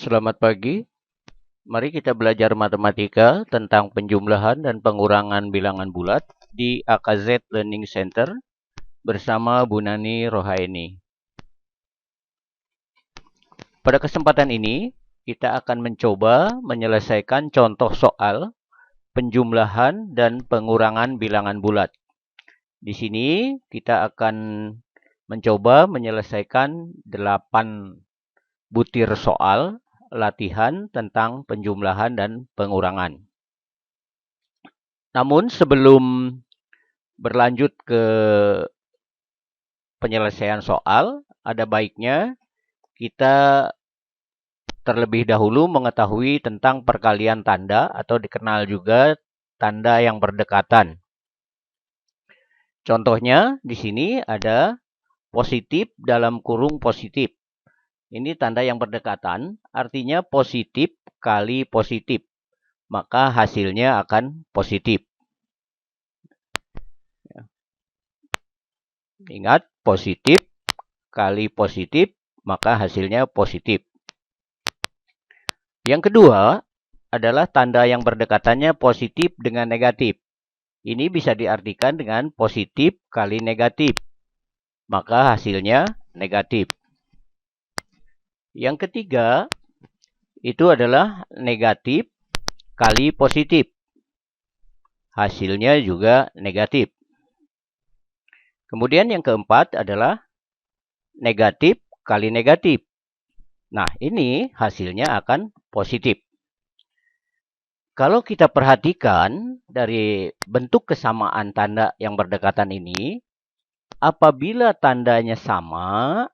Selamat pagi. Mari kita belajar matematika tentang penjumlahan dan pengurangan bilangan bulat di AKZ Learning Center bersama Bu Nani Rohaini. Pada kesempatan ini, kita akan mencoba menyelesaikan contoh soal penjumlahan dan pengurangan bilangan bulat. Di sini kita akan mencoba menyelesaikan 8 butir soal latihan tentang penjumlahan dan pengurangan. Namun sebelum berlanjut ke penyelesaian soal, ada baiknya kita terlebih dahulu mengetahui tentang perkalian tanda atau dikenal juga tanda yang berdekatan. Contohnya di sini ada positif dalam kurung positif. Ini tanda yang berdekatan, artinya positif kali positif. Maka hasilnya akan positif. Ingat, positif kali positif, maka hasilnya positif. Yang kedua adalah tanda yang berdekatannya positif dengan negatif. Ini bisa diartikan dengan positif kali negatif. Maka hasilnya negatif. Yang ketiga, itu adalah negatif kali positif. Hasilnya juga negatif. Kemudian yang keempat adalah negatif kali negatif. Nah, ini hasilnya akan positif. Kalau kita perhatikan dari bentuk kesamaan tanda yang berdekatan ini, apabila tandanya sama,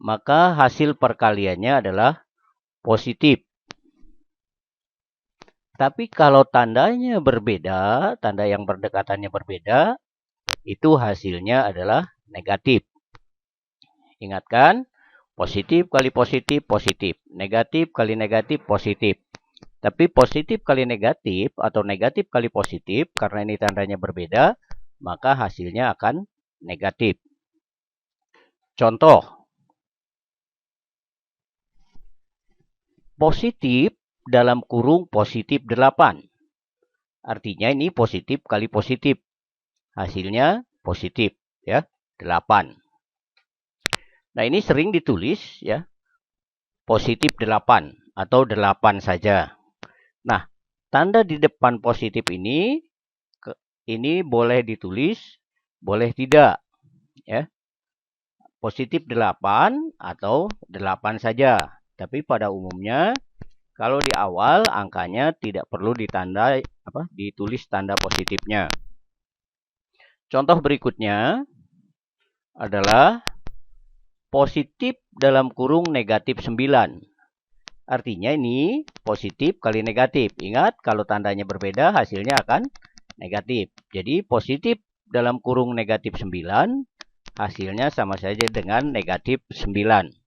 maka hasil perkaliannya adalah positif. Tapi kalau tandanya berbeda, tanda yang berdekatannya berbeda, itu hasilnya adalah negatif. Ingatkan, positif kali positif, positif. Negatif kali negatif, positif. Tapi positif kali negatif atau negatif kali positif, karena ini tandanya berbeda, maka hasilnya akan negatif. Contoh. Positif dalam kurung positif 8. Artinya ini positif kali positif. Hasilnya positif, ya, 8. Nah, ini sering ditulis, ya, positif 8 atau 8 saja. Nah, tanda di depan positif ini boleh ditulis, boleh tidak, ya. Positif 8 atau 8 saja. Tapi pada umumnya kalau di awal angkanya tidak perlu ditulis tanda positifnya. Contoh berikutnya adalah positif dalam kurung negatif 9. Artinya ini positif kali negatif. Ingat, kalau tandanya berbeda hasilnya akan negatif. Jadi positif dalam kurung negatif 9 hasilnya sama saja dengan negatif 9.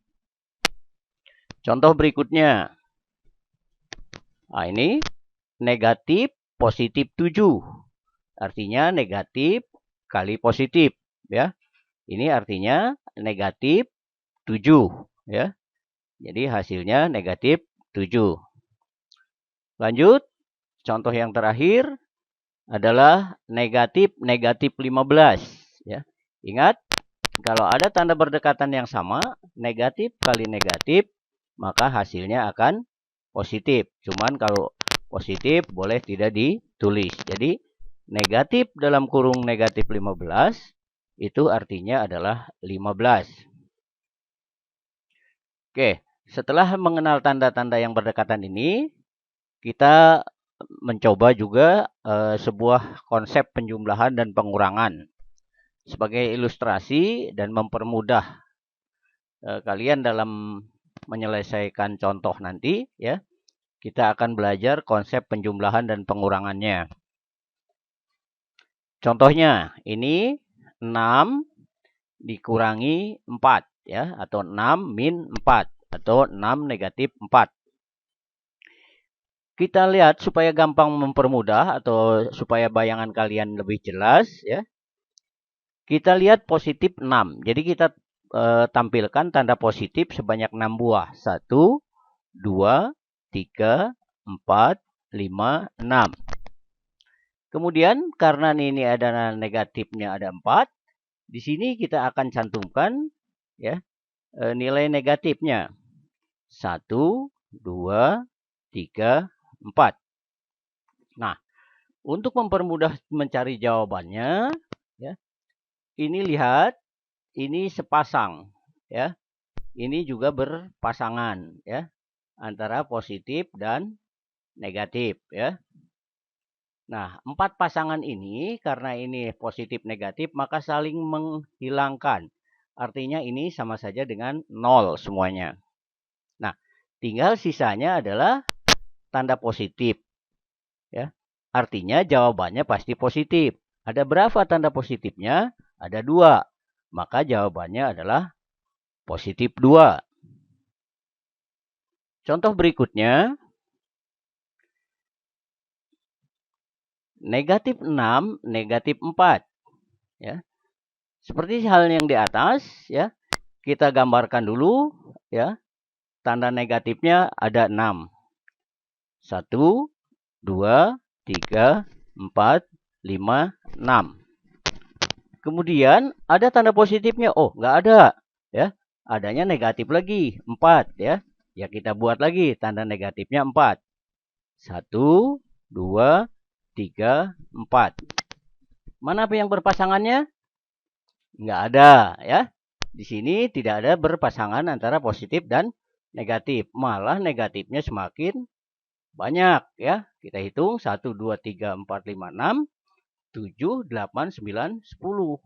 Contoh berikutnya. Nah, ini negatif positif 7. Artinya negatif kali positif, ya. Ini artinya negatif 7, ya. Jadi hasilnya negatif 7. Lanjut, contoh yang terakhir adalah negatif 15, ya. Ingat, kalau ada tanda berdekatan yang sama, negatif kali negatif, maka hasilnya akan positif. Cuman kalau positif boleh tidak ditulis. Jadi negatif dalam kurung negatif 15 itu artinya adalah 15. Oke, setelah mengenal tanda-tanda yang berdekatan ini, kita mencoba juga sebuah konsep penjumlahan dan pengurangan sebagai ilustrasi dan mempermudah kalian dalam menyelesaikan contoh nanti, ya. Kita akan belajar konsep penjumlahan dan pengurangannya. Contohnya, ini 6 dikurangi 4, ya, atau 6 min 4, atau 6 negatif 4. Kita lihat supaya gampang mempermudah atau supaya bayangan kalian lebih jelas, ya. Kita lihat positif 6. Jadi kita tampilkan tanda positif sebanyak 6 buah. 1, 2, 3, 4, 5, 6. Kemudian karena ini ada negatifnya ada 4, di sini kita akan cantumkan ya nilai negatifnya. 1, 2, 3, 4. Nah, untuk mempermudah mencari jawabannya, ya, ini lihat, ini sepasang, ya. Ini juga berpasangan, ya, antara positif dan negatif, ya. Nah, 4 pasangan ini, karena ini positif negatif, maka saling menghilangkan. Artinya ini sama saja dengan 0 semuanya. Nah, tinggal sisanya adalah tanda positif. Ya. Artinya jawabannya pasti positif. Ada berapa tanda positifnya? Ada 2. Maka jawabannya adalah positif 2. Contoh berikutnya. Negatif 6, negatif 4. Ya. Seperti hal yang di atas, ya. Kita gambarkan dulu, ya. Tanda negatifnya ada 6. 1, 2, 3, 4, 5, 6. Kemudian ada tanda positifnya. Oh, nggak ada. Ya. Adanya negatif lagi, 4. Ya. Ya, kita buat lagi tanda negatifnya 4. 1, 2, 3, 4. Mana yang berpasangannya? Nggak ada, ya. Di sini tidak ada berpasangan antara positif dan negatif. Malah negatifnya semakin banyak, ya. Kita hitung 1, 2, 3, 4, 5, 6, 7, 8, 9, 10.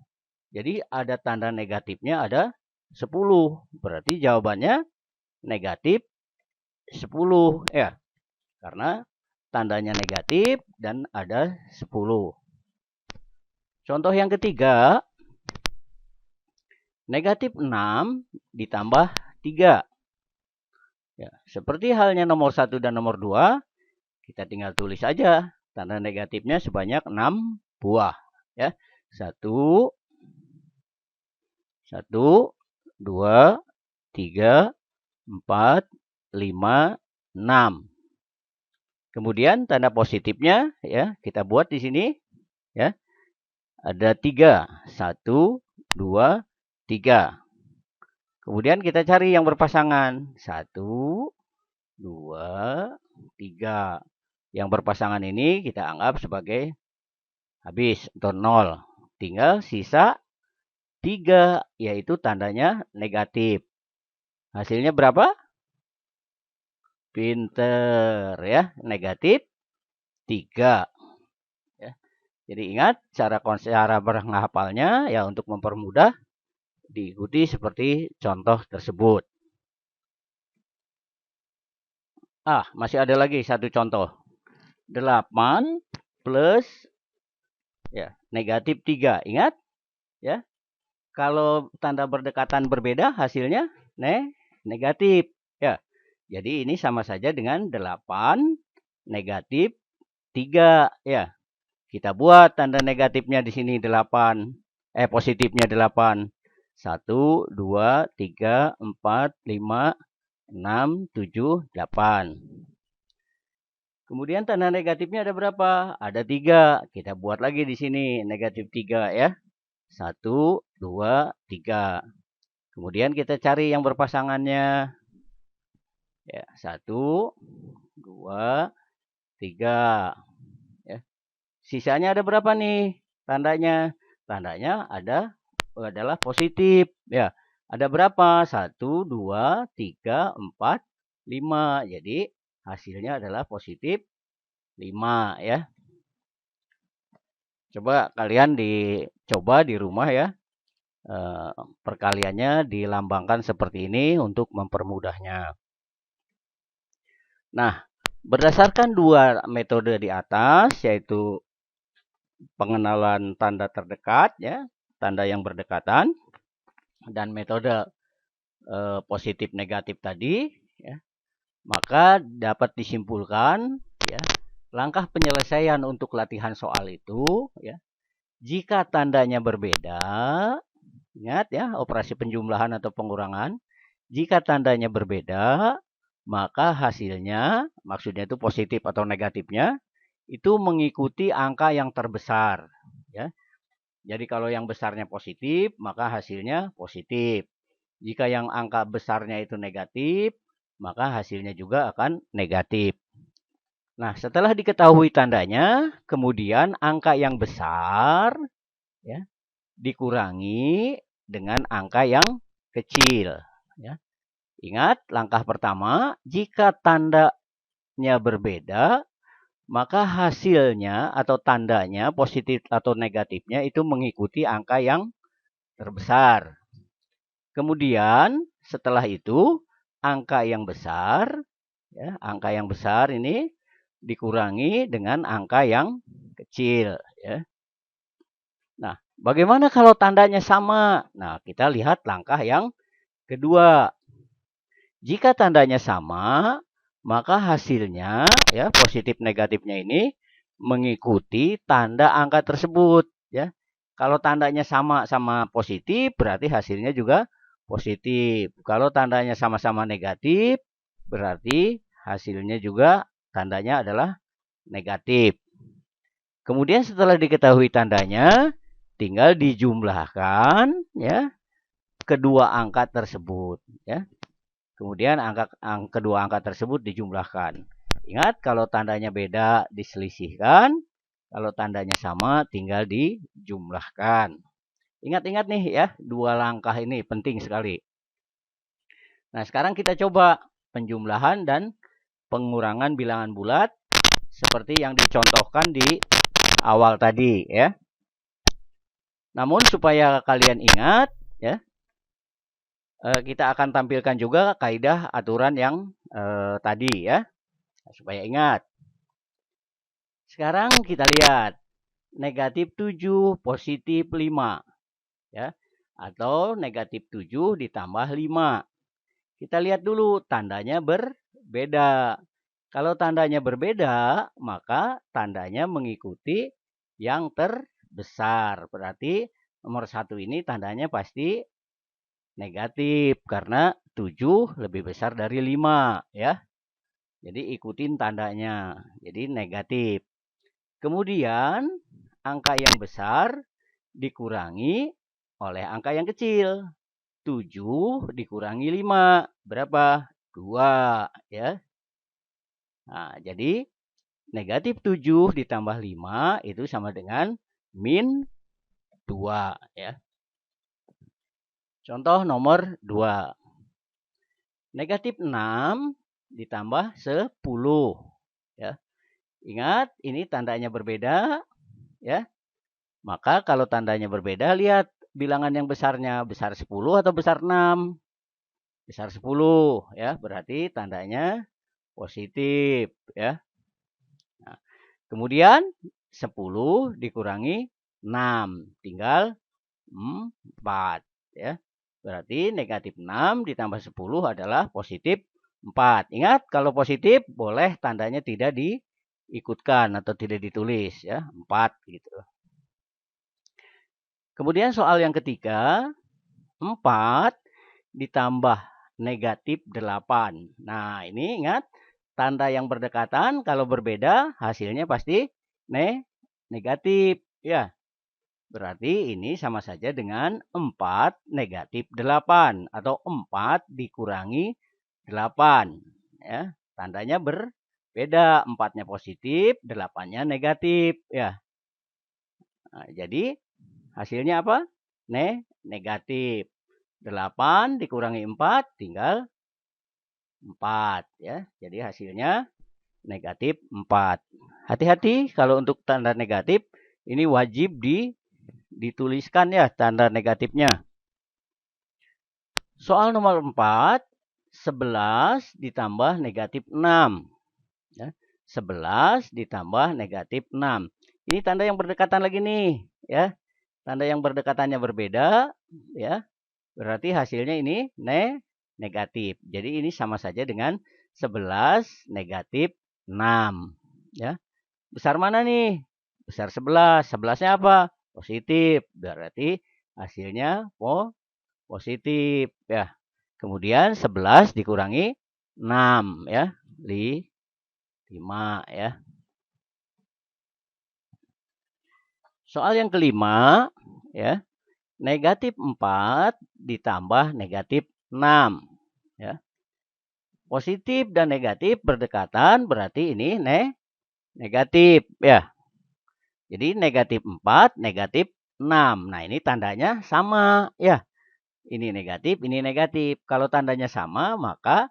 Jadi ada tanda negatifnya ada 10. Berarti jawabannya negatif 10, ya. Karena tandanya negatif dan ada 10. Contoh yang ketiga, negatif 6 ditambah 3. Ya, seperti halnya nomor 1 dan nomor 2, kita tinggal tulis saja tanda negatifnya sebanyak 6 buah. Ya. 1, 2, 3, 4, 5, 6. Kemudian tanda positifnya, ya, kita buat di sini, ya. Ada 3. 1, 2, 3. Kemudian kita cari yang berpasangan. 1, 2, 3. Yang berpasangan ini kita anggap sebagai habis atau 0. Tinggal sisa 3, yaitu tandanya negatif. Hasilnya berapa? Pinter, ya. Negatif 3. Ya. Jadi ingat cara menghafalnya ya untuk mempermudah diikuti seperti contoh tersebut. Masih ada lagi satu contoh. 8 plus ya, negatif 3. Ingat? Ya. Kalau tanda berdekatan berbeda, hasilnya negatif. Ya. Jadi ini sama saja dengan 8 negatif 3. Ya. Kita buat tanda negatifnya di sini 8. Positifnya 8. 1, 2, 3, 4, 5, 6, 7, 8. Kemudian tanda negatifnya ada berapa? Ada 3. Kita buat lagi di sini negatif 3, ya. 1, 2, 3. Kemudian kita cari yang berpasangannya. Ya, 1, 2, 3. Ya. Sisanya ada berapa nih tandanya? Tandanya adalah positif. Ya, ada berapa? 1, 2, 3, 4, 5. Jadi hasilnya adalah positif 5, ya. Coba kalian dicoba di rumah, ya. Perkaliannya dilambangkan seperti ini untuk mempermudahnya. Nah, berdasarkan 2 metode di atas, yaitu pengenalan tanda terdekat, ya, tanda yang berdekatan, dan metode positif negatif tadi, ya, maka dapat disimpulkan, ya, langkah penyelesaian untuk latihan soal itu, ya, jika tandanya berbeda, Ingat ya, operasi penjumlahan atau pengurangan. Jika tandanya berbeda, maka hasilnya, maksudnya itu positif atau negatifnya, itu mengikuti angka yang terbesar. Ya. Jadi kalau yang besarnya positif, maka hasilnya positif. Jika yang angka besarnya itu negatif, maka hasilnya juga akan negatif. Nah, setelah diketahui tandanya, kemudian angka yang besar ya, dikurangi dengan angka yang kecil. Ya. Ingat, langkah pertama, jika tandanya berbeda, maka hasilnya atau tandanya positif atau negatifnya itu mengikuti angka yang terbesar. Kemudian setelah itu angka yang besar, ya, angka yang besar ini dikurangi dengan angka yang kecil. Ya. Nah, bagaimana kalau tandanya sama? Nah, kita lihat langkah yang kedua. Jika tandanya sama, maka hasilnya ya positif negatifnya ini mengikuti tanda angka tersebut. Ya, kalau tandanya sama-sama positif, berarti hasilnya juga positif. Kalau tandanya sama-sama negatif, berarti hasilnya juga tandanya adalah negatif. Kemudian setelah diketahui tandanya, tinggal dijumlahkan ya kedua angka tersebut. Ya. Kemudian kedua angka tersebut dijumlahkan. Ingat, kalau tandanya beda diselisihkan, kalau tandanya sama tinggal dijumlahkan. Ingat-ingat nih ya, dua langkah ini penting sekali. Nah, sekarang kita coba penjumlahan dan pengurangan bilangan bulat seperti yang dicontohkan di awal tadi ya. Namun supaya kalian ingat ya, kita akan tampilkan juga kaidah aturan yang tadi ya, supaya ingat. Sekarang kita lihat negatif 7 positif 5 ya, atau negatif 7 ditambah 5. Kita lihat dulu tandanya berbeda. Kalau tandanya berbeda, maka tandanya mengikuti yang terbesar. Berarti nomor 1 ini tandanya pasti negatif karena 7 lebih besar dari 5 ya. Jadi ikutin tandanya. Jadi negatif. Kemudian angka yang besar dikurangi oleh angka yang kecil. 7 dikurangi 5. Berapa? 2 ya. Nah, jadi negatif 7 ditambah 5 itu sama dengan min 2 ya. Contoh nomor 2. Negatif 6 ditambah 10 ya. Ingat, ini tandanya berbeda ya. Maka kalau tandanya berbeda, lihat bilangan yang besarnya besar 10 atau besar 6. Besar 10 ya, berarti tandanya positif ya. Nah, kemudian 10 dikurangi 6, tinggal 4 ya. Berarti negatif 6 ditambah 10 adalah positif 4. Ingat, kalau positif boleh tandanya tidak diikutkan atau tidak ditulis ya, 4 gitu. Kemudian soal yang ketiga, 4 ditambah negatif 8. Nah, ini ingat, tanda yang berdekatan kalau berbeda hasilnya pasti negatif ya. Berarti ini sama saja dengan 4 negatif 8 atau 4 dikurangi 8 ya. Tandanya berbeda, 4-nya positif, 8-nya negatif ya. Nah, jadi hasilnya apa? Negatif. 8 dikurangi 4 tinggal 4 ya. Jadi hasilnya negatif 4. Hati-hati kalau untuk tanda negatif ini wajib dituliskan ya tanda negatifnya. Soal nomor 4, 11 ditambah negatif 6. Ya. 11 ditambah negatif 6. Ini tanda yang berdekatan lagi nih ya. Tanda yang berdekatannya berbeda ya. Berarti hasilnya ini negatif. Jadi ini sama saja dengan 11 negatif 6 ya. Besar mana nih? Besar 11. 11-nya apa? Positif. Berarti hasilnya positif ya. Kemudian 11 dikurangi 6 ya, 5 ya. Soal yang kelima ya. Negatif 4 ditambah negatif 6 ya. Positif dan negatif berdekatan berarti ini negatif ya. Jadi negatif 4, negatif 6. Nah, ini tandanya sama ya. Ini negatif, ini negatif. Kalau tandanya sama, maka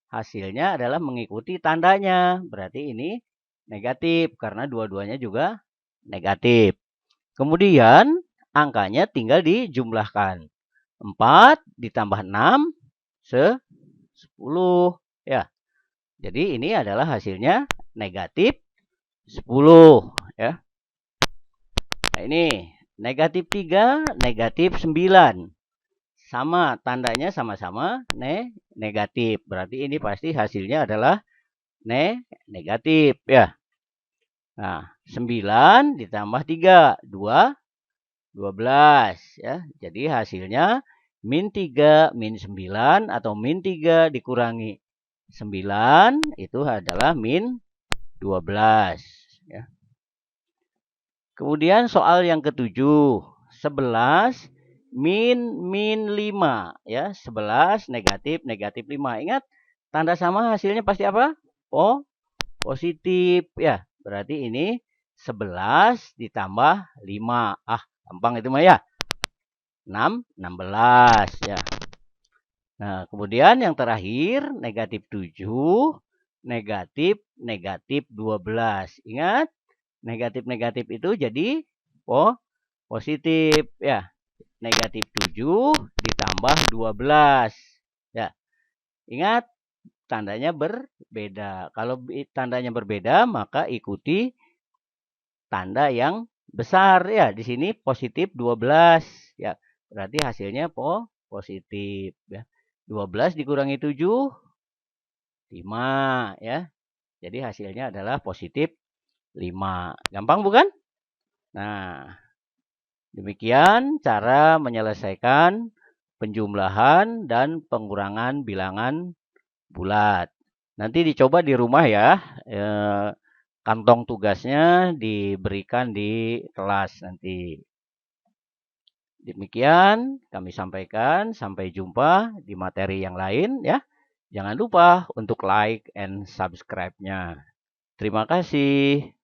hasilnya adalah mengikuti tandanya. Berarti ini negatif karena dua-duanya juga negatif. Kemudian angkanya tinggal dijumlahkan. 4 ditambah 6, 10 ya. Jadi ini adalah hasilnya negatif 10 ya. Nah, ini negatif 3, negatif 9. Sama, tandanya sama-sama negatif. Berarti ini pasti hasilnya adalah negatif ya. Nah, 9 ditambah 3, 12 ya. Jadi hasilnya min 3, min 9 atau min 3 dikurangi 9 itu adalah min 12 ya. Kemudian soal yang ketujuh, 11 min 5 ya. 11 negatif 5. Ingat, tanda sama hasilnya pasti apa? Positif ya. Berarti ini 11 ditambah 5. Gampang itu mah ya. 16 ya. Nah, kemudian yang terakhir negatif 7, negatif 12. Ingat, negatif itu jadi positif ya. Negatif 7 ditambah 12 ya. Ingat, tandanya berbeda. Kalau tandanya berbeda, maka ikuti tanda yang besar ya. Di sini positif 12 ya. Berarti hasilnya positif ya. 12 dikurangi 7, 5 ya. Jadi hasilnya adalah positif 5. Gampang bukan? Nah, demikian cara menyelesaikan penjumlahan dan pengurangan bilangan bulat. Nanti dicoba di rumah ya. Kantong tugasnya diberikan di kelas nanti. Demikian kami sampaikan. Sampai jumpa di materi yang lain ya. Jangan lupa untuk like and subscribe-nya. Terima kasih.